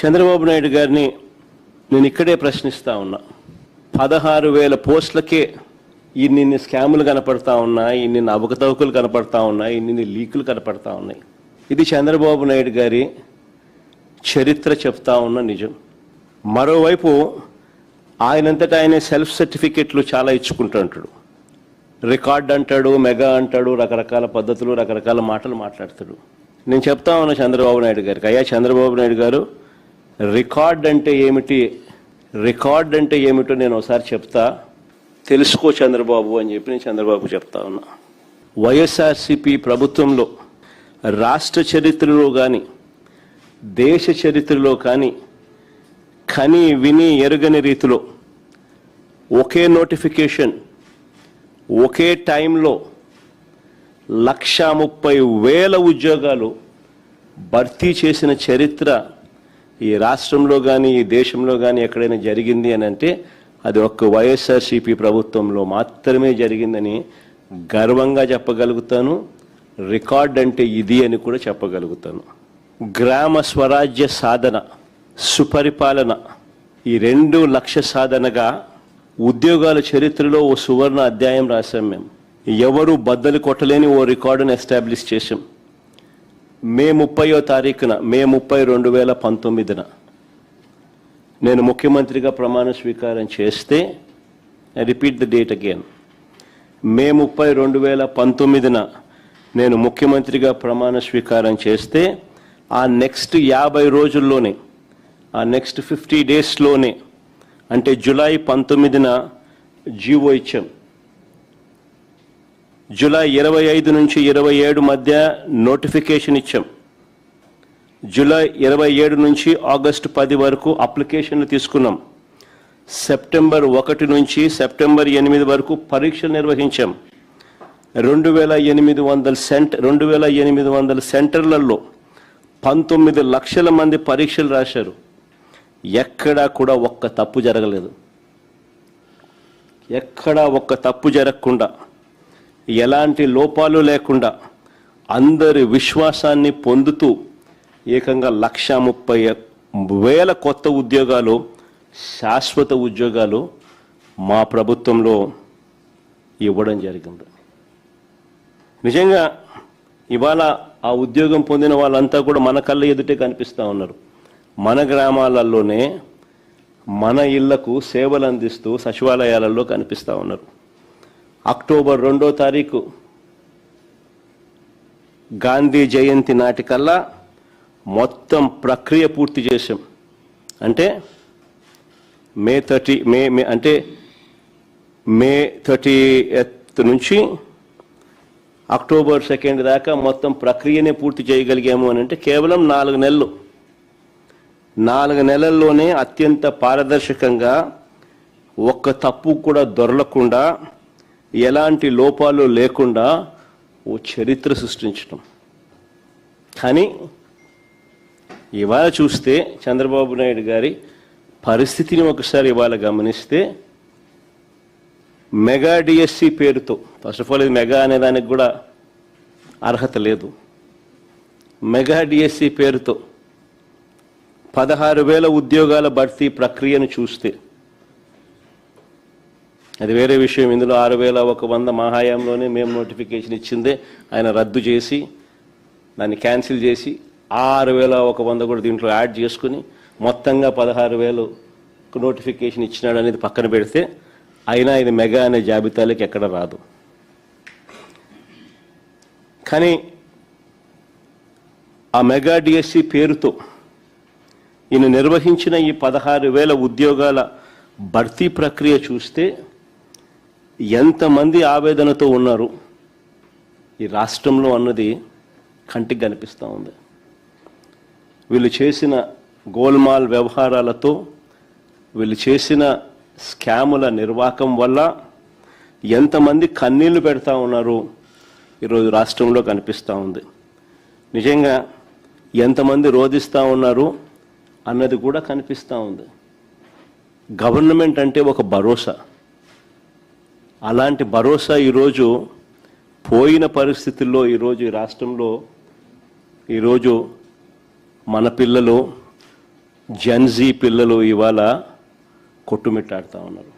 చంద్రబాబు నాయుడు గారిని నేను ఇక్కడే ప్రశ్నిస్తా ఉన్నా. 16,000 పోస్టులకే ఇన్ని స్కాములు కనపడతా ఉన్నాయి, ఇన్ని అవకతవకలు కనపడతా ఉన్నాయి, ఇన్ని లీకులు కనపడతా ఉన్నాయి. ఇది చంద్రబాబు నాయుడు గారి చరిత్ర చెప్తా ఉన్న నిజం. మరోవైపు ఆయనంతటా ఆయన సెల్ఫ్ సర్టిఫికెట్లు చాలా ఇచ్చుకుంటుంటాడు. రికార్డ్ అంటాడు, మెగా అంటాడు, రకరకాల పద్ధతులు, రకరకాల మాటలు మాట్లాడతాడు. నేను చెప్తా ఉన్నా చంద్రబాబు నాయుడు గారికి, అయ్యా చంద్రబాబు నాయుడు గారు, రికార్డ్ అంటే ఏమిటో నేను ఒకసారి చెప్తా, తెలుసుకో చంద్రబాబు అని చెప్పి నేను చంద్రబాబు చెప్తా ఉన్నా. వైఎస్ఆర్సీపీ ప్రభుత్వంలో రాష్ట్ర చరిత్రలో కానీ దేశ చరిత్రలో కానీ కని విని ఎరుగని రీతిలో ఒకే నోటిఫికేషన్ ఒకే టైంలో 130,000 ఉద్యోగాలు భర్తీ చేసిన చరిత్ర ఈ రాష్ట్రంలో కానీ ఈ దేశంలో కానీ ఎక్కడైనా జరిగింది అని అంటే అది ఒక్క వైఎస్ఆర్సీపీ ప్రభుత్వంలో మాత్రమే జరిగిందని గర్వంగా చెప్పగలుగుతాను. రికార్డ్ అంటే ఇది అని కూడా చెప్పగలుగుతాను. గ్రామ స్వరాజ్య సాధన, సుపరిపాలన, ఈ 2 లక్ష్య సాధనగా ఉద్యోగాల చరిత్రలో ఓ సువర్ణ అధ్యాయం రాశాం. మేము ఎవరు బద్దలు కొట్టలేని ఓ రికార్డును ఎస్టాబ్లిష్ చేశాం. మే 30వ తారీఖున, మే 30, 2019 నేను ముఖ్యమంత్రిగా ప్రమాణ స్వీకారం చేస్తే, I repeat the date again, May 30, 2019 నేను ముఖ్యమంత్రిగా ప్రమాణ స్వీకారం చేస్తే ఆ నెక్స్ట్ 50 రోజుల్లోనే, ఆ నెక్స్ట్ 50 డేస్లోనే, అంటే జూలై 19న జీవో ఇచ్చాం. జూలై 25 నుంచి 27 మధ్య నోటిఫికేషన్ ఇచ్చాం. జూలై 27 నుంచి ఆగస్టు 10 వరకు అప్లికేషన్లు తీసుకున్నాం. సెప్టెంబర్ 1 నుంచి సెప్టెంబర్ 8 వరకు పరీక్షలు నిర్వహించాం. 2,800 సెంటర్లలో 19 లక్షల మంది పరీక్షలు రాశారు. ఎక్కడా కూడా ఒక్క తప్పు జరగలేదు. ఎక్కడా ఒక్క తప్పు జరగకుండా, ఎలాంటి లోపాలు లేకుండా అందరి విశ్వాసాన్ని పొందుతూ ఏకంగా 130,000 కొత్త ఉద్యోగాలు, శాశ్వత ఉద్యోగాలు మా ప్రభుత్వంలో ఇవ్వడం జరిగింది. నిజంగా ఇవాళ ఆ ఉద్యోగం పొందిన వాళ్ళంతా కూడా మన కళ్ళ ఎదుటే కనిపిస్తూ ఉన్నారు. మన గ్రామాలలోనే మన ఇళ్లకు సేవలు అందిస్తూ సచివాలయాలలో కనిపిస్తూ ఉన్నారు. అక్టోబర్ 2వ తారీఖు గాంధీ జయంతి నాటికల్లా మొత్తం ప్రక్రియ పూర్తి చేశాం. అంటే మే 30th నుంచి అక్టోబర్ 2 దాకా మొత్తం ప్రక్రియనే పూర్తి చేయగలిగాము అని అంటే కేవలం 4 నెలలు. 4 నెలల్లోనే అత్యంత పారదర్శకంగా, ఒక్క తప్పు కూడా దొరలకుండా, ఎలాంటి లోపాలు లేకుండా ఓ చరిత్ర సృష్టించడం. కానీ ఇవాళ చూస్తే చంద్రబాబు నాయుడు గారి పరిస్థితిని ఒకసారి ఇవాళ గమనిస్తే, మెగా డిఎస్సి పేరుతో, ఫస్ట్ ఆఫ్ ఆల్ ఇది మెగా అనేదానికి కూడా అర్హత లేదు. మెగా డిఎస్సి పేరుతో 16,000 ఉద్యోగాల భర్తీ ప్రక్రియను చూస్తే, అది వేరే విషయం. ఇందులో 6,100 మా హయాంలోనే మేము నోటిఫికేషన్ ఇచ్చిందే ఆయన రద్దు చేసి, దాన్ని క్యాన్సిల్ చేసి 6,100 కూడా దీంట్లో యాడ్ చేసుకుని మొత్తంగా 16,000 నోటిఫికేషన్ ఇచ్చినాడు అనేది పక్కన పెడితే, అయినా ఇది మెగా అనే జాబితాలోకి ఎక్కడ రాదు. కానీ ఆ మెగా డిఎస్సి పేరుతో ఈయన నిర్వహించిన ఈ 16,000 ఉద్యోగాల భర్తీ ప్రక్రియ చూస్తే ఎంతమంది ఆవేదనతో ఉన్నారు ఈ రాష్ట్రంలో అన్నది కంటికి కనిపిస్తూ ఉంది. వీళ్ళు చేసిన గోల్మాల్ వ్యవహారాలతో, వీళ్ళు చేసిన స్కాముల నిర్వాకం వల్ల ఎంతమంది కన్నీళ్లు పెడతా ఉన్నారు ఈరోజు రాష్ట్రంలో కనిపిస్తూ ఉంది. నిజంగా ఎంతమంది రోధిస్తూ ఉన్నారు అన్నది కూడా కనిపిస్తూ ఉంది. గవర్నమెంట్ అంటే ఒక భరోసా. అలాంటి భరోసా ఈరోజు పోయిన పరిస్థితుల్లో ఈరోజు ఈ రాష్ట్రంలో ఈరోజు మన పిల్లలు జెన్జీ పిల్లలు ఇవాళ కొట్టుమిట్టాడుతూ ఉన్నారు.